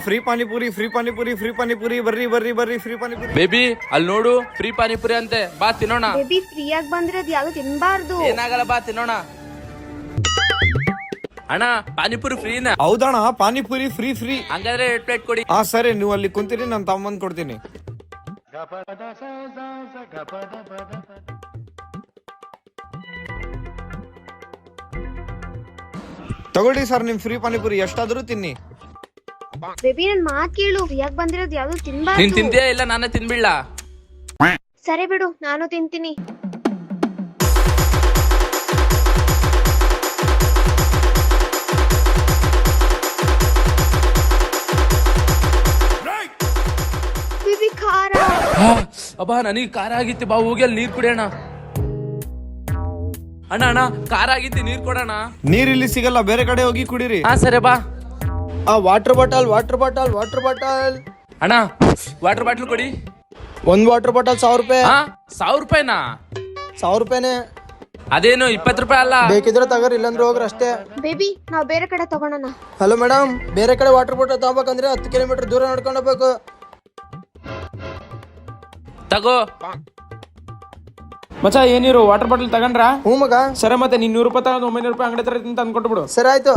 Free panipuri free panipuri free panipuri ಬರ್ರಿ ಬರ್ರಿ ಬರ್ರಿ ಫ್ರೀ ಪಾನಿಪುರಿ. ಬೇಬಿ ಅಲ್ಲಿ ನೋಡು ಫ್ರೀ ಪಾನಿಪುರಿ ಅಂತೆ, ಬಾ ತಿನ್ನೋಣ. ಬೇಬಿ ಫ್ರೀಯಾಗಿ ಬಂದಿರೋದು ಯಾವ್ದು ತಿನ್ಬಾರ್ದು. ಏನಾಗಲ್ಲ ಬಾ ತಿನ್ನೋಣ. ಅಣ್ಣ ಪಾನಿಪುರಿ ಫ್ರೀನಾ? ಹೌದಣ್ಣ, ಪಾನಿಪುರಿ ಫ್ರೀ ಫ್ರೀ. ಹಂಗಾದ್ರೆ 2 ಪ್ಲೇಟ್ ಕೊಡಿ. ಸರಿ, ನೀವು ಅಲ್ಲಿ ಕುಂತೀರಿ, ನಾನು ತಗೊಂಬಂದ್ ಕೊಡ್ತೀನಿ. ತಗೊಳ್ಳಿ ಸರ್ ನಿಮ್ ಫ್ರೀ ಪಾನಿಪುರಿ, ಎಷ್ಟಾದ್ರೂ ತಿನ್ನಿ. ಬೇಬಿ ನನ್ ಮಾತ್ ಕೇಳು, ಫ್ರೀಯಾಗಿ ಬಂದಿರೋದು ಯಾವ್ದು ನೀನ್ ತಿನ್ಬಾರ್ದು. ತಿಂತೀಯಾ ಇಲ್ಲ ನಾನೇ ತಿನ್ಬಿಡ್ಲ? ಸರಿ ಬಿಡು, ನಾನು ತಿಂತೀನಿ. ಬೇಬಿ ಖಾರ. ಅಬ್ಬಾ ನನಗೆ ಖಾರ ಆಗಿತ್ತು, ಬಾ ಹೋಗಿ ಅಲ್ಲಿ ನೀರ್ ಕುಡಿಯೋಣ. ಅಣ್ಣ ಅಣ್ಣ ಖಾರ ಆಗಿತ್ತು, ನೀರ್ ಕೊಡೋಣ. ನೀರ್ ಇಲ್ಲಿ ಸಿಗಲ್ಲ, ಬೇರೆ ಕಡೆ ಹೋಗಿ ಕುಡೀರಿ. ಸರಿ ಬಾ. Water bottle water bottle water bottle. ಅಣ್ಣ ವಾಟರ್ ಬಾಟ್ಲ್ ಕೊಡಿ. ಒಂದ್ ವಾಟರ್ ಬಾಟಲ್ 1,000 ರೂಪಾಯಿ. 1,000 ರೂಪಾಯಿನಾ? 1,000 ರೂಪಾಯಿನೇ. ಅದೇನು 20 ರೂಪಾಯಿ ಅಲ್ಲ? ಬೇಕಿದ್ರೆ ತಗೋರಿ, ಇಲ್ಲಂದ್ರೆ ಹೋಗ್ರಿ ಅಷ್ಟೇ. ಬೇಬಿ ನಾವ್ ಬೇರೆ ಕಡೆ ತಗೊಳೋಣ. ಹಲೋ ಮೇಡಮ್, ಬೇರೆ ಕಡೆ ವಾಟರ್ ಬಾಟಲ್ ತಗೋಬೇಕಂದ್ರೆ 10 ಕಿಲೋಮೀಟರ್ ದೂರ ನಡ್ಕೊಂಡು ಹೋಗ್ಬೇಕು. ತಗೋ ಮಚ್ಚ, ಏನಿರು ವಾಟರ್ ಬಾಟಲ್ ತಗೊಂಡ್ರ? ಹ್ಞೂ ಮಗ. ಸರಿ, ಮತ್ತೆ ನೀನ್ 100 ರೂಪಾಯಿ ತಗೊಂಡು 900 ರೂಪಾಯಿ ಅಂಗಡಿ ತರ ತಂದು ಕೊಟ್ಬಿಡು. ಸರಿ ಆಯ್ತು.